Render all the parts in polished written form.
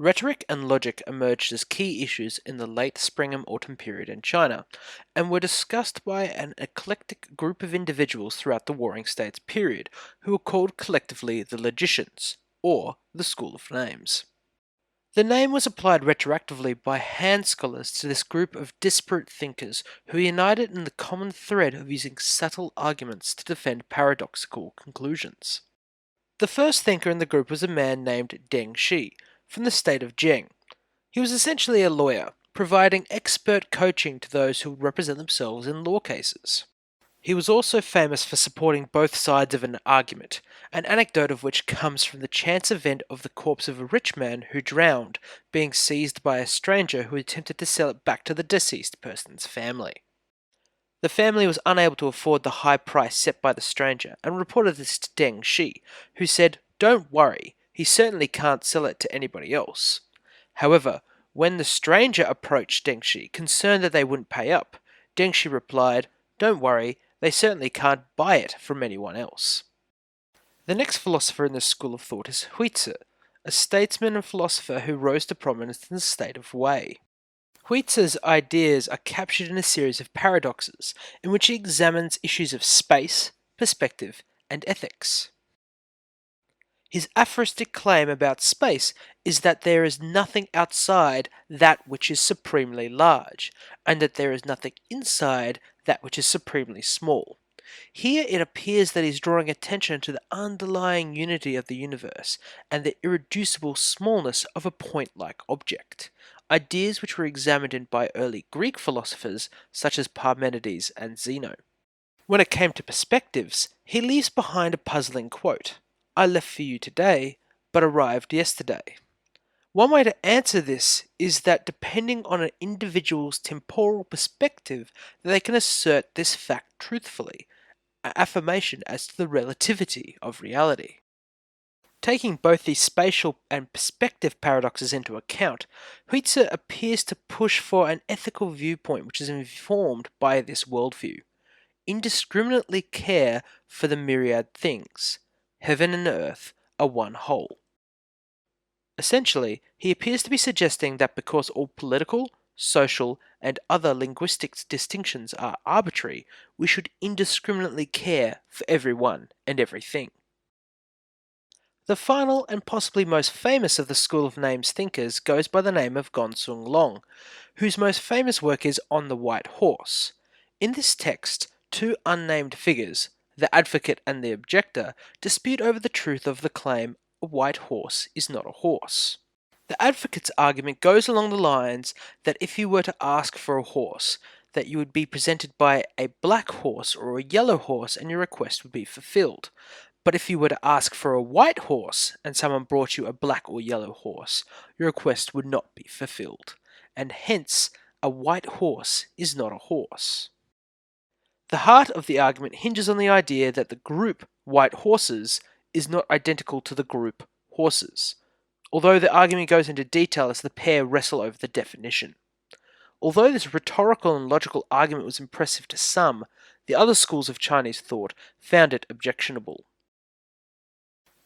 Rhetoric and logic emerged as key issues in the late spring and autumn period in China, and were discussed by an eclectic group of individuals throughout the Warring States period, who were called collectively the logicians, or the School of Names. The name was applied retroactively by Han scholars to this group of disparate thinkers who united in the common thread of using subtle arguments to defend paradoxical conclusions. The first thinker in the group was a man named Deng Shi, from the state of Zheng. He was essentially a lawyer, providing expert coaching to those who would represent themselves in law cases. He was also famous for supporting both sides of an argument, an anecdote of which comes from the chance event of the corpse of a rich man who drowned being seized by a stranger who attempted to sell it back to the deceased person's family. The family was unable to afford the high price set by the stranger and reported this to Deng Shi, who said, "Don't worry, he certainly can't sell it to anybody else." However, when the stranger approached Deng Shi, concerned that they wouldn't pay up, Deng Shi replied, "Don't worry, they certainly can't buy it from anyone else." The next philosopher in this school of thought is Huizi, a statesman and philosopher who rose to prominence in the state of Wei. Huizi's ideas are captured in a series of paradoxes, in which he examines issues of space, perspective, and ethics. His aphoristic claim about space is that there is nothing outside that which is supremely large, and that there is nothing inside that which is supremely small. Here it appears that he is drawing attention to the underlying unity of the universe and the irreducible smallness of a point-like object, ideas which were examined by early Greek philosophers such as Parmenides and Zeno. When it came to perspectives, he leaves behind a puzzling quote: "I left for you today, but arrived yesterday." One way to answer this is that depending on an individual's temporal perspective, they can assert this fact truthfully, an affirmation as to the relativity of reality. Taking both these spatial and perspective paradoxes into account, Huizi appears to push for an ethical viewpoint which is informed by this worldview. Indiscriminately care for the myriad things. Heaven and earth are one whole. Essentially, he appears to be suggesting that because all political, social, and other linguistic distinctions are arbitrary, we should indiscriminately care for everyone and everything. The final and possibly most famous of the School of Names thinkers goes by the name of Gongsun, whose most famous work is On the White Horse. In this text, two unnamed figures, the advocate and the objector, dispute over the truth of the claim a white horse is not a horse. The advocate's argument goes along the lines that if you were to ask for a horse, that you would be presented by a black horse or a yellow horse and your request would be fulfilled. But if you were to ask for a white horse and someone brought you a black or yellow horse, your request would not be fulfilled, and hence a white horse is not a horse. The heart of the argument hinges on the idea that the group white horses is not identical to the group horses, although the argument goes into detail as the pair wrestle over the definition. Although this rhetorical and logical argument was impressive to some, the other schools of Chinese thought found it objectionable.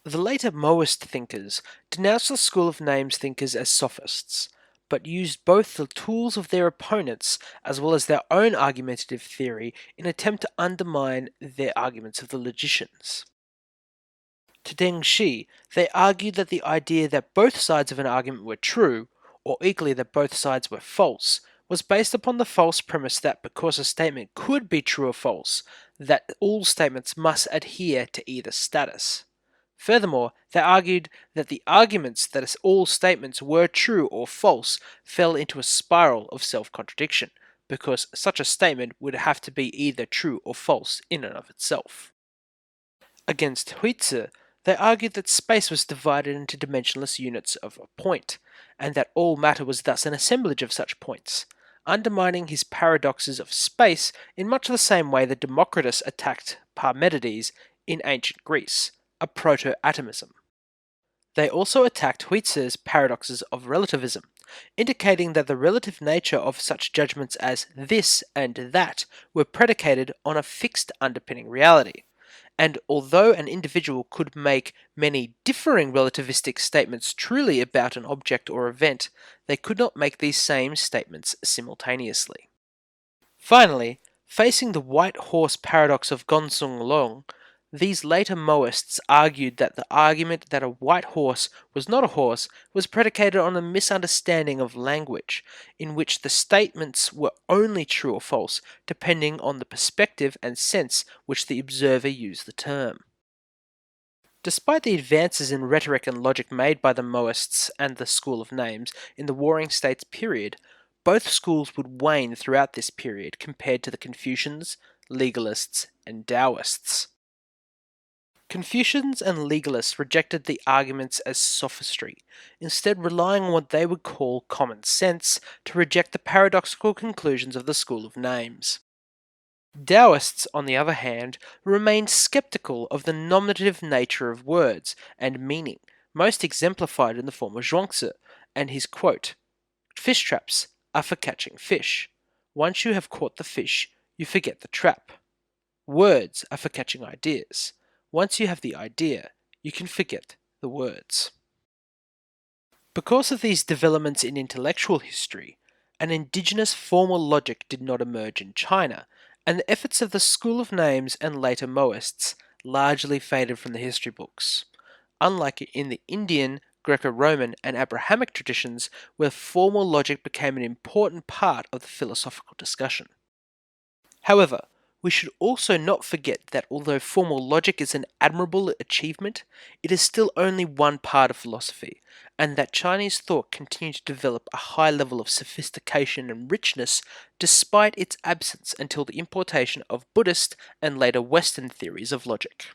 The later Mohist thinkers denounced the School of Names thinkers as sophists, but used both the tools of their opponents as well as their own argumentative theory in an attempt to undermine their arguments of the logicians. To Deng Shi, they argued that the idea that both sides of an argument were true, or equally that both sides were false, was based upon the false premise that because a statement could be true or false, that all statements must adhere to either status. Furthermore, they argued that the arguments that all statements were true or false fell into a spiral of self-contradiction, because such a statement would have to be either true or false in and of itself. Against Huizi, they argued that space was divided into dimensionless units of a point, and that all matter was thus an assemblage of such points, undermining his paradoxes of space in much the same way that Democritus attacked Parmenides in ancient Greece, a proto-atomism. They also attacked Huizi's paradoxes of relativism, indicating that the relative nature of such judgments as this and that were predicated on a fixed underpinning reality, and although an individual could make many differing relativistic statements truly about an object or event, they could not make these same statements simultaneously. Finally, facing the white horse paradox of Gongsun, these later Mohists argued that the argument that a white horse was not a horse was predicated on a misunderstanding of language, in which the statements were only true or false depending on the perspective and sense which the observer used the term. Despite the advances in rhetoric and logic made by the Mohists and the School of Names in the Warring States period, both schools would wane throughout this period compared to the Confucians, legalists, and Taoists. Confucians and legalists rejected the arguments as sophistry, instead relying on what they would call common sense to reject the paradoxical conclusions of the School of Names. Taoists, on the other hand, remained skeptical of the nominative nature of words and meaning, most exemplified in the form of Zhuangzi and his quote, "Fish traps are for catching fish. Once you have caught the fish, you forget the trap. Words are for catching ideas. Once you have the idea, you can forget the words." Because of these developments in intellectual history, an indigenous formal logic did not emerge in China, and the efforts of the School of Names and later Mohists largely faded from the history books, unlike in the Indian, Greco-Roman, and Abrahamic traditions, where formal logic became an important part of the philosophical discussion. However, we should also not forget that although formal logic is an admirable achievement, it is still only one part of philosophy, and that Chinese thought continued to develop a high level of sophistication and richness despite its absence until the importation of Buddhist and later Western theories of logic.